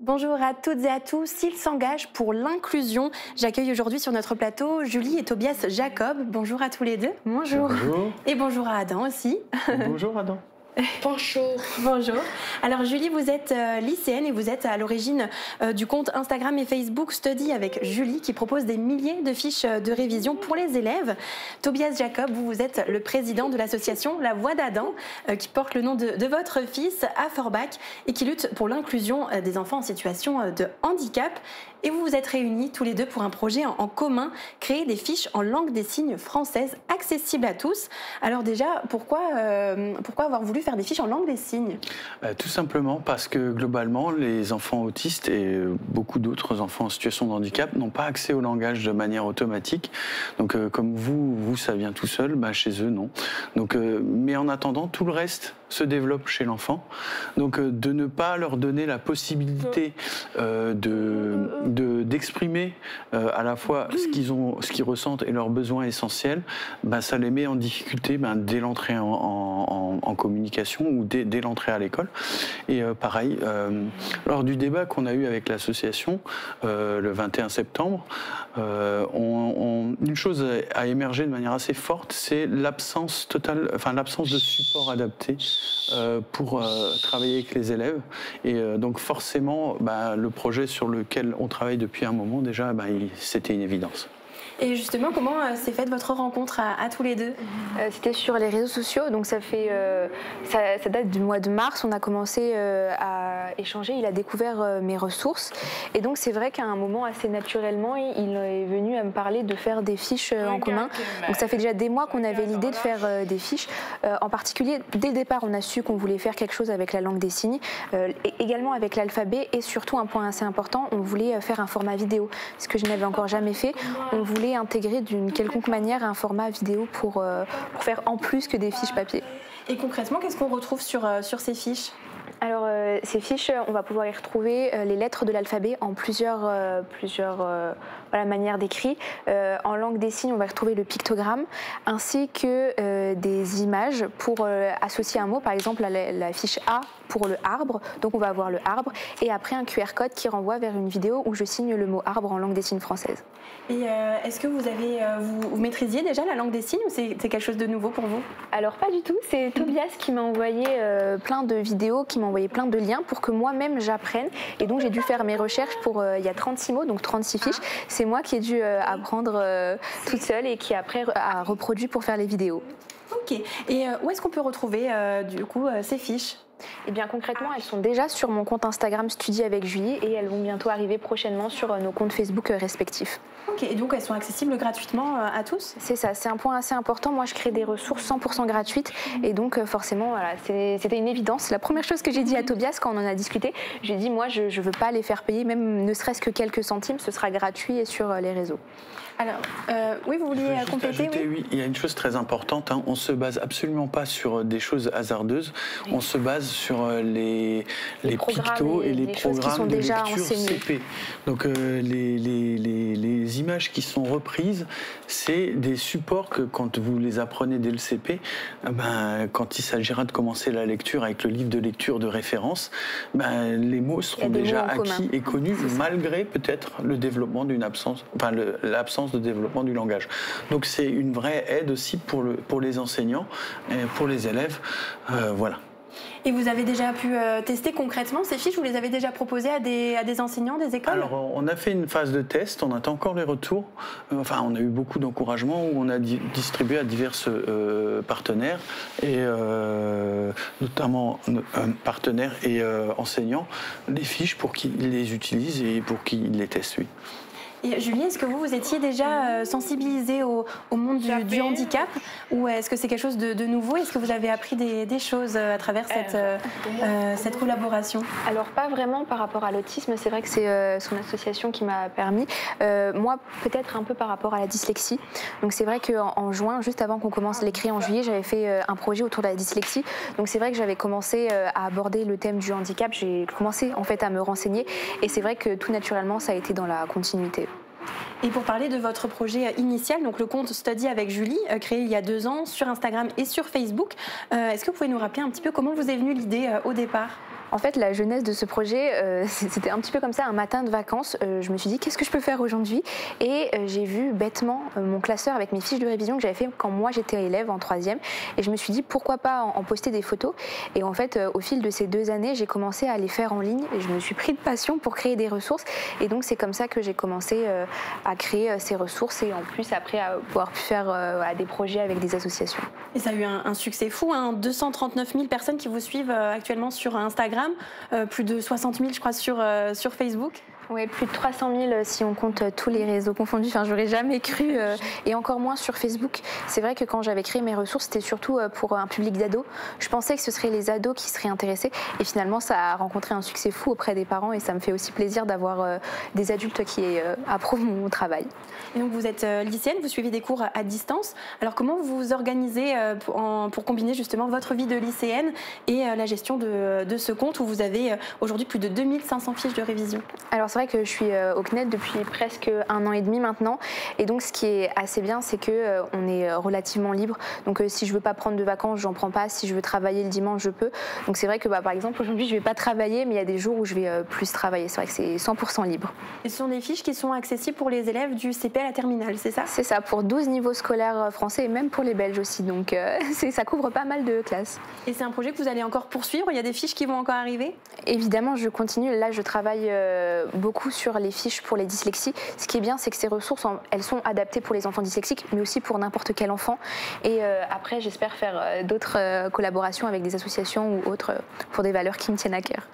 Bonjour à toutes et à tous, s'ils s'engagent pour l'inclusion. J'accueille aujourd'hui sur notre plateau Julie et Tobias Jacob. Bonjour à tous les deux. Bonjour. Bonjour. Et bonjour à Adam aussi. Bonjour Adam. Bonjour. Bonjour. Alors Julie, vous êtes lycéenne et vous êtes à l'origine du compte Instagram et Facebook Study avec Julie qui propose des milliers de fiches de révision pour les élèves. Tobias Jacob, vous êtes le président de l'association La Voix d'Adam qui porte le nom de votre fils à Forbach et qui lutte pour l'inclusion des enfants en situation de handicap. Et vous vous êtes réunis tous les deux pour un projet en commun, créer des fiches en langue des signes française accessibles à tous. Alors déjà, pourquoi avoir voulu faire des fiches en langue des signes ? Tout simplement parce que globalement, les enfants autistes et beaucoup d'autres enfants en situation de handicap n'ont pas accès au langage de manière automatique. Donc comme vous, ça vient tout seul, chez eux, non. Donc, mais en attendant, tout le reste se développe chez l'enfant. Donc de ne pas leur donner la possibilité d'exprimer à la fois ce qu'ils ressentent et leurs besoins essentiels, ça les met en difficulté dès l'entrée en communication ou dès l'entrée à l'école. Et pareil, lors du débat qu'on a eu avec l'association le 21 septembre, une chose a émergé de manière assez forte, c'est l'absence de support adapté pour travailler avec les élèves. Et donc forcément, le projet sur lequel on travaille depuis un moment déjà, c'était une évidence. Et justement, comment s'est faite votre rencontre à tous les deux ? C'était sur les réseaux sociaux, donc ça date du mois de mars. On a commencé à échanger, il a découvert mes ressources. Et donc c'est vrai qu'à un moment, assez naturellement, il est venu à me parler de faire des fiches en commun. Donc ça fait déjà des mois qu'on avait l'idée de faire des fiches. En particulier, dès le départ, on a su qu'on voulait faire quelque chose avec la langue des signes, et également avec l'alphabet, et surtout un point assez important, on voulait faire un format vidéo, ce que je n'avais encore jamais fait. On voulait intégrer d'une quelconque manière un format vidéo pour faire en plus que des fiches papier. Et concrètement, qu'est-ce qu'on retrouve sur ces fiches ? Alors, ces fiches, on va pouvoir y retrouver les lettres de l'alphabet en plusieurs manières d'écrit. En langue des signes, on va retrouver le pictogramme, ainsi que des images pour associer un mot. Par exemple, la fiche A pour le arbre, donc on va avoir le arbre, et après un QR code qui renvoie vers une vidéo où je signe le mot arbre en langue des signes française. Et est-ce que vous maîtrisiez déjà la langue des signes ou c'est quelque chose de nouveau pour vous ? Alors pas du tout, c'est Tobias qui m'a envoyé plein de vidéos, qui m'a envoyé plein de liens pour que moi-même j'apprenne, et donc j'ai dû faire mes recherches il y a 36 mots, donc 36 fiches. C'est moi qui ai dû apprendre toute seule et qui après a reproduit pour faire les vidéos. Ok, et où est-ce qu'on peut retrouver ces fiches ? Eh bien concrètement, elles sont déjà sur mon compte Instagram Study avec Julie et elles vont bientôt arriver prochainement sur nos comptes Facebook respectifs. Ok, et donc elles sont accessibles gratuitement à tous ? C'est ça, c'est un point assez important. Moi, je crée des ressources 100% gratuites et donc forcément, voilà, c'était une évidence. La première chose que j'ai dit à Tobias quand on en a discuté, j'ai dit moi, je ne veux pas les faire payer, même ne serait-ce que quelques centimes, ce sera gratuit et sur les réseaux. Alors, oui, vous vouliez compléter ? Oui, il y a une chose très importante, on ne se base absolument pas sur des choses hasardeuses, on se base sur les pictos et les programmes de lecture CP. Donc les images qui sont reprises, c'est des supports que quand vous les apprenez dès le CP, quand il s'agira de commencer la lecture avec le livre de lecture de référence, les mots seront déjà acquis et connus malgré peut-être le développement l'absence de développement du langage. Donc c'est une vraie aide aussi pour les enseignants et pour les élèves. Voilà. Et vous avez déjà pu tester concrètement ces fiches ? Vous les avez déjà proposées à des enseignants, des écoles ? Alors, on a fait une phase de test, on attend encore les retours. On a eu beaucoup d'encouragement où on a distribué à divers partenaires, et notamment partenaires et enseignants, les fiches pour qu'ils les utilisent et pour qu'ils les testent, oui. Et Julie, est-ce que vous étiez déjà sensibilisée au monde du handicap ou est-ce que c'est quelque chose de nouveau ? Est-ce que vous avez appris des choses à travers cette collaboration ? Alors pas vraiment par rapport à l'autisme, c'est vrai que c'est son association qui m'a permis. Moi, peut-être un peu par rapport à la dyslexie. Donc c'est vrai qu'en juin, juste avant qu'on commence l'écrit en juillet, j'avais fait un projet autour de la dyslexie. Donc c'est vrai que j'avais commencé à aborder le thème du handicap. J'ai commencé en fait à me renseigner et c'est vrai que tout naturellement, ça a été dans la continuité. Et pour parler de votre projet initial, donc le compte Study avec Julie, créé il y a 2 ans sur Instagram et sur Facebook, est-ce que vous pouvez nous rappeler un petit peu comment vous est venue l'idée au départ ? En fait, la jeunesse de ce projet, c'était un petit peu comme ça, un matin de vacances. Je me suis dit, qu'est-ce que je peux faire aujourd'hui? Et j'ai vu bêtement mon classeur avec mes fiches de révision que j'avais fait quand moi j'étais élève en 3e. Et je me suis dit, pourquoi pas en poster des photos? Et en fait, au fil de ces 2 années, j'ai commencé à les faire en ligne. Et je me suis pris de passion pour créer des ressources. Et donc, c'est comme ça que j'ai commencé à créer ces ressources et en plus, après, à pouvoir faire des projets avec des associations. Et ça a eu un succès fou, hein, 239 000 personnes qui vous suivent actuellement sur Instagram, plus de 60 000 je crois sur Facebook. Oui, plus de 300 000 si on compte tous les réseaux confondus. Enfin, j'aurais jamais cru, et encore moins sur Facebook. C'est vrai que quand j'avais créé mes ressources, c'était surtout pour un public d'ados. Je pensais que ce seraient les ados qui seraient intéressés, et finalement, ça a rencontré un succès fou auprès des parents, et ça me fait aussi plaisir d'avoir des adultes qui approuvent mon travail. Et donc, vous êtes lycéenne, vous suivez des cours à distance. Alors, comment vous vous organisez pour combiner justement votre vie de lycéenne et la gestion de ce compte où vous avez aujourd'hui plus de 2500 fiches de révision? Alors, c'est vrai que je suis au CNED depuis presque 1 an et demi maintenant, et donc ce qui est assez bien, c'est que on est relativement libre. Donc si je veux pas prendre de vacances, j'en prends pas. Si je veux travailler le dimanche, je peux. Donc c'est vrai que par exemple aujourd'hui, je vais pas travailler, mais il y a des jours où je vais plus travailler. C'est vrai que c'est 100% libre. Et ce sont des fiches qui sont accessibles pour les élèves du CP à la terminale, c'est ça? C'est ça, pour 12 niveaux scolaires français et même pour les Belges aussi. Donc ça couvre pas mal de classes. Et c'est un projet que vous allez encore poursuivre? Il y a des fiches qui vont encore arriver? Évidemment, je continue. Là, je travaille beaucoup sur les fiches pour les dyslexies. Ce qui est bien, c'est que ces ressources, elles sont adaptées pour les enfants dyslexiques, mais aussi pour n'importe quel enfant. Et après, j'espère faire d'autres collaborations avec des associations ou autres pour des valeurs qui me tiennent à cœur.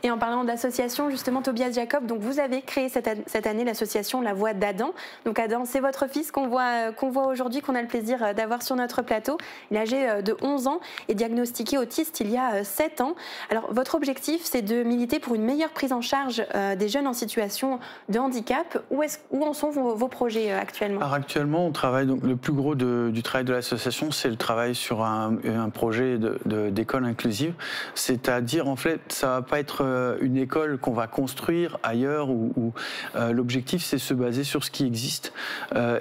Et en parlant d'association, justement, Tobias Jacob, donc vous avez créé cette année l'association La Voix d'Adam. Donc Adam, c'est votre fils qu'on voit aujourd'hui, qu'on a le plaisir d'avoir sur notre plateau. Il est âgé de 11 ans et diagnostiqué autiste il y a 7 ans. Alors votre objectif, c'est de militer pour une meilleure prise en charge des jeunes en situation de handicap. Où en sont vos projets actuellement? Alors actuellement, on travaille, donc le plus gros du travail de l'association, c'est le travail sur un projet d'école inclusive. C'est-à-dire, en fait, ça va pas être une école qu'on va construire ailleurs où l'objectif, c'est se baser sur ce qui existe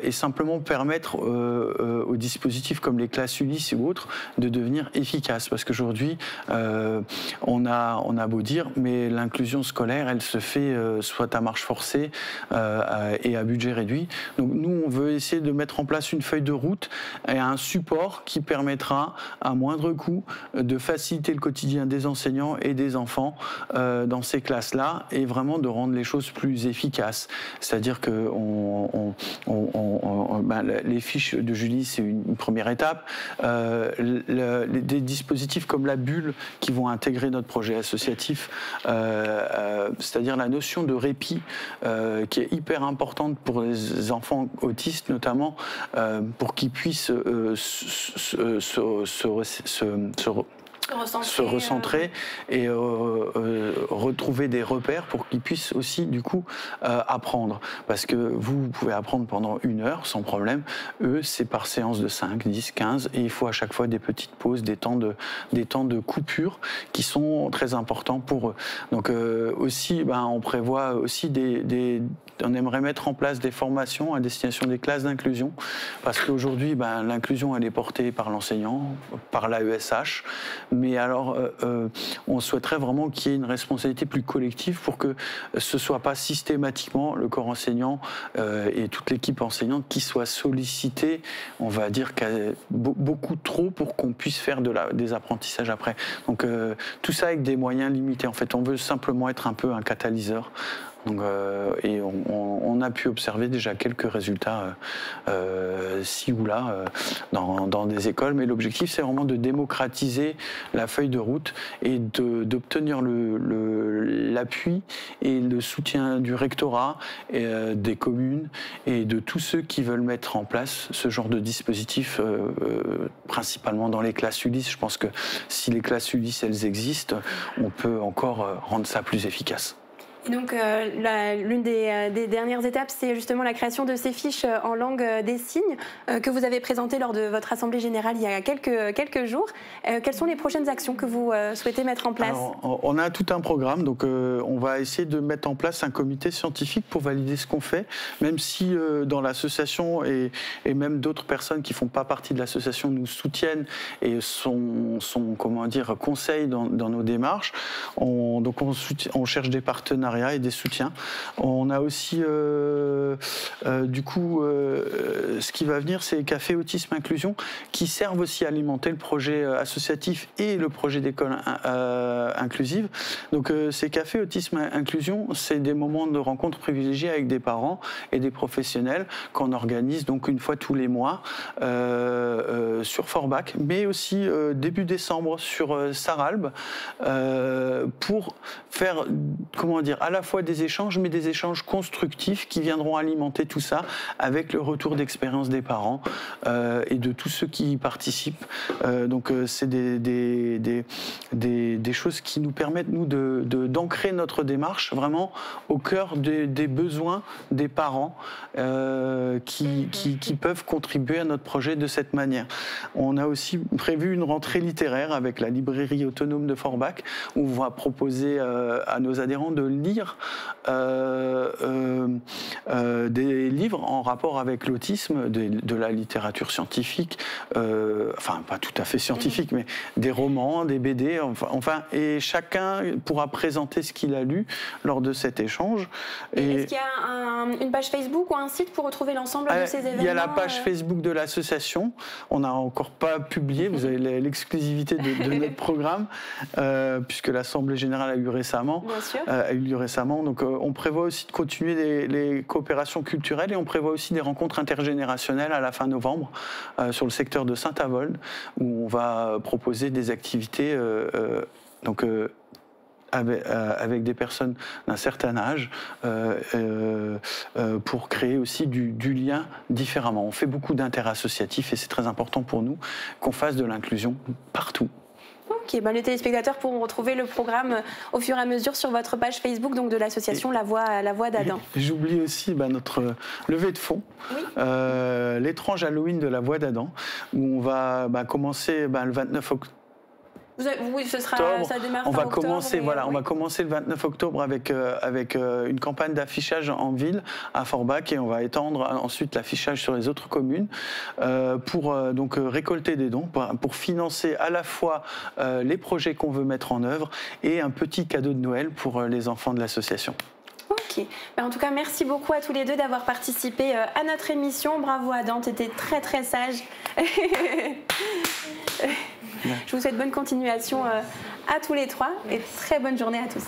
et simplement permettre aux dispositifs comme les classes Ulysse ou autres de devenir efficaces. Parce qu'aujourd'hui, on a beau dire, mais l'inclusion scolaire, elle se fait soit à marche forcée et à budget réduit. Donc nous, on veut essayer de mettre en place une feuille de route et un support qui permettra, à moindre coût, de faciliter le quotidien des enseignants et des enfants dans ces classes-là et vraiment de rendre les choses plus efficaces. C'est-à-dire que les fiches de Julie, c'est une première étape. Des dispositifs comme la bulle qui vont intégrer notre projet associatif, c'est-à-dire la notion de répit qui est hyper importante pour les enfants autistes notamment, pour qu'ils puissent se recentrer et retrouver des repères pour qu'ils puissent aussi du coup apprendre, parce que vous pouvez apprendre pendant 1 heure sans problème, eux c'est par séance de 5, 10, 15 et il faut à chaque fois des petites pauses, des temps de coupure qui sont très importants pour eux. Donc aussi on prévoit aussi on aimerait mettre en place des formations à destination des classes d'inclusion, parce qu'aujourd'hui l'inclusion elle est portée par l'enseignant, par l'AESH, mais alors on souhaiterait vraiment qu'il y ait une responsabilité plus collective pour que ce ne soit pas systématiquement le corps enseignant et toute l'équipe enseignante qui soit sollicitée, on va dire beaucoup trop pour qu'on puisse faire des apprentissages après. Donc tout ça avec des moyens limités. En fait, on veut simplement être un peu un catalyseur. Donc, et on a pu observer déjà quelques résultats ci ou là dans des écoles, mais l'objectif c'est vraiment de démocratiser la feuille de route et d'obtenir l'appui et le soutien du rectorat, et, des communes et de tous ceux qui veulent mettre en place ce genre de dispositif, principalement dans les classes Ulysse. Je pense que si les classes Ulysse elles existent, on peut encore rendre ça plus efficace. Donc l'une des dernières étapes, c'est justement la création de ces fiches en langue des signes que vous avez présentées lors de votre assemblée générale il y a quelques jours. Quelles sont les prochaines actions que vous souhaitez mettre en place? Alors, on a tout un programme, donc on va essayer de mettre en place un comité scientifique pour valider ce qu'on fait, même si dans l'association et même d'autres personnes qui ne font pas partie de l'association nous soutiennent et sont comment dire, conseillent dans nos démarches. On cherche des partenaires et des soutiens. On a aussi, du coup, ce qui va venir, c'est Café Autisme Inclusion, qui servent aussi à alimenter le projet associatif et le projet d'école inclusive. Donc, ces Cafés Autisme Inclusion, c'est des moments de rencontre privilégiés avec des parents et des professionnels qu'on organise donc une fois tous les mois sur Forbach, mais aussi début décembre sur Sarralbe, pour faire, comment dire, à la fois des échanges, mais des échanges constructifs qui viendront alimenter tout ça avec le retour d'expérience des parents et de tous ceux qui y participent. Donc c'est des choses qui nous permettent, nous, d'ancrer notre démarche vraiment au cœur des besoins des parents qui peuvent contribuer à notre projet de cette manière. On a aussi prévu une rentrée littéraire avec la librairie autonome de Forbach, où on va proposer à nos adhérents de lire des livres en rapport avec l'autisme, de la littérature scientifique, enfin pas tout à fait scientifique, mais des romans, des BD, enfin, et chacun pourra présenter ce qu'il a lu lors de cet échange. Est-ce qu'il y a une page Facebook ou un site pour retrouver l'ensemble de ces événements? Il y a la page Facebook de l'association, on n'a encore pas publié, vous avez l'exclusivité de notre programme, puisque l'Assemblée Générale a eu récemment. Donc on prévoit aussi de continuer les coopérations culturelles et on prévoit aussi des rencontres intergénérationnelles à la fin novembre sur le secteur de Saint-Avold, où on va proposer des activités avec des personnes d'un certain âge pour créer aussi du lien différemment. On fait beaucoup interassociatifs et c'est très important pour nous qu'on fasse de l'inclusion partout. Ok, les téléspectateurs pourront retrouver le programme au fur et à mesure sur votre page Facebook donc de l'association La Voix d'Adam. J'oublie aussi notre levée de fonds, l'étrange Halloween de La Voix d'Adam, où on va commencer le 29 octobre. Oui, ça démarre on va octobre, commencer, on va commencer le 29 octobre avec une campagne d'affichage en ville à Forbach et on va étendre ensuite l'affichage sur les autres communes pour donc récolter des dons pour financer à la fois les projets qu'on veut mettre en œuvre et un petit cadeau de Noël pour les enfants de l'association. Ok. En tout cas, merci beaucoup à tous les deux d'avoir participé à notre émission. Bravo Adam, tu étais très très sage. Je vous souhaite bonne continuation à tous les trois et très bonne journée à tous.